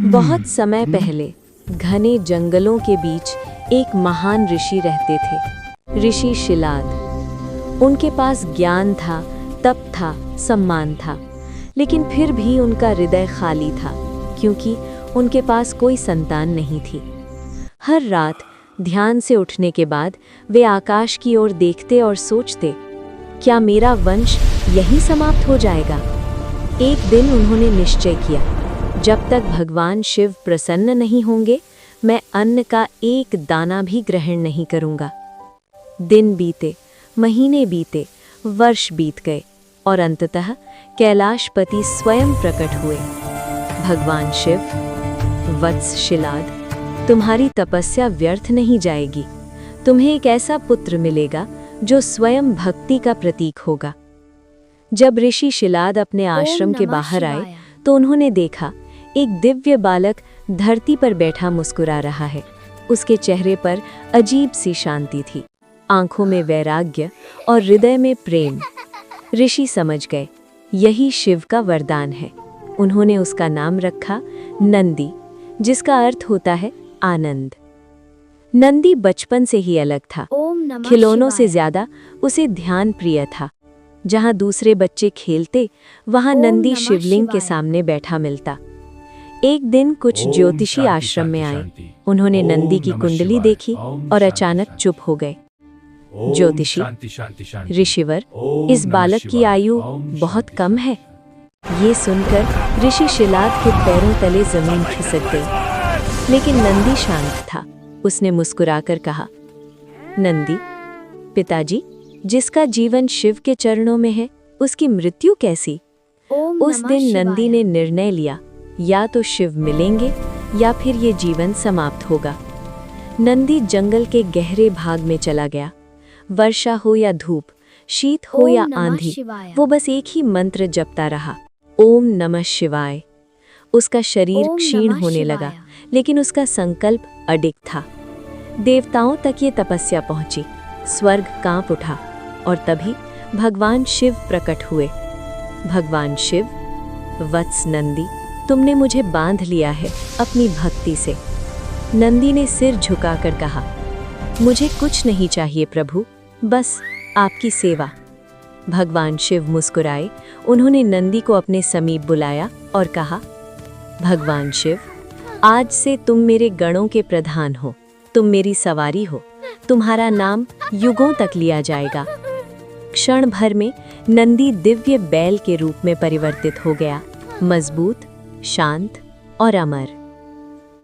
बहुत समय पहले घने जंगलों के बीच एक महान ऋषि रहते थे, ऋषि शिलाद। उनके पास ज्ञान था, तप था, सम्मान था, लेकिन फिर भी उनका हृदय खाली था, क्योंकि उनके पास कोई संतान नहीं थी। हर रात ध्यान से उठने के बाद वे आकाश की ओर देखते और सोचते, क्या मेरा वंश यहीं समाप्त हो जाएगा? एक दिन उन्होंने निश्चय किया, जब तक भगवान शिव प्रसन्न नहीं होंगे, मैं अन्न का एक दाना भी ग्रहण नहीं करूंगा। दिन बीते, महीने बीते, वर्ष बीत गए और अंततः कैलाशपति स्वयं प्रकट हुए। भगवान शिव, वत्स शिलाद, तुम्हारी तपस्या व्यर्थ नहीं जाएगी। तुम्हें एक ऐसा पुत्र मिलेगा जो स्वयं भक्ति का प्रतीक होगा। जब ऋषि शिलाद अपने आश्रम के बाहर आए तो उन्होंने देखा, एक दिव्य बालक धरती पर बैठा मुस्कुरा रहा है। उसके चेहरे पर अजीब सी शांति थी, आंखों में वैराग्य और हृदय में प्रेम। ऋषि समझ गए, यही शिव का वरदान है। उन्होंने उसका नाम रखा नंदी, जिसका अर्थ होता है आनंद। नंदी बचपन से ही अलग था। खिलौनों से ज्यादा उसे ध्यान प्रिय था। जहां दूसरे बच्चे खेलते, वहां नंदी शिवलिंग के सामने बैठा मिलता। एक दिन कुछ ज्योतिषी आश्रम में आए। उन्होंने नंदी की कुंडली देखी और अचानक चुप हो गए। ज्योतिषी, ऋषिवर, इस बालक की आयु बहुत कम है। ये सुनकर ऋषि शिलाद के पैरों तले जमीन खिसक गई। लेकिन नंदी शांत था। उसने मुस्कुराकर कहा, नंदी, पिताजी, जिसका जीवन शिव के चरणों में है, उसकी मृत्यु कैसी? उस दिन नंदी ने निर्णय लिया, या तो शिव मिलेंगे या फिर ये जीवन समाप्त होगा। नंदी जंगल के गहरे भाग में चला गया। वर्षा हो या धूप, शीत हो या आंधी, वो बस एक ही मंत्र जपता रहा, ओम नमः शिवाय। उसका शरीर क्षीण होने लगा, लेकिन उसका संकल्प अडिग था। देवताओं तक ये तपस्या पहुंची, स्वर्ग कांप उठा और तभी भगवान शिव प्रकट हुए। भगवान शिव, वत्स नंदी, तुमने मुझे बांध लिया है अपनी भक्ति से। नंदी ने सिर झुकाकर कहा, मुझे कुछ नहीं चाहिए प्रभु, बस आपकी सेवा। भगवान शिव मुस्कुराए। उन्होंने नंदी को अपने समीप बुलाया और कहा, भगवान शिव, आज से तुम मेरे गणों के प्रधान हो। तुम मेरी सवारी हो। तुम्हारा नाम युगों तक लिया जाएगा। क्षण भर में नंदी दिव्य बैल के रूप में परिवर्तित हो गया, मजबूत, शांत और अमर।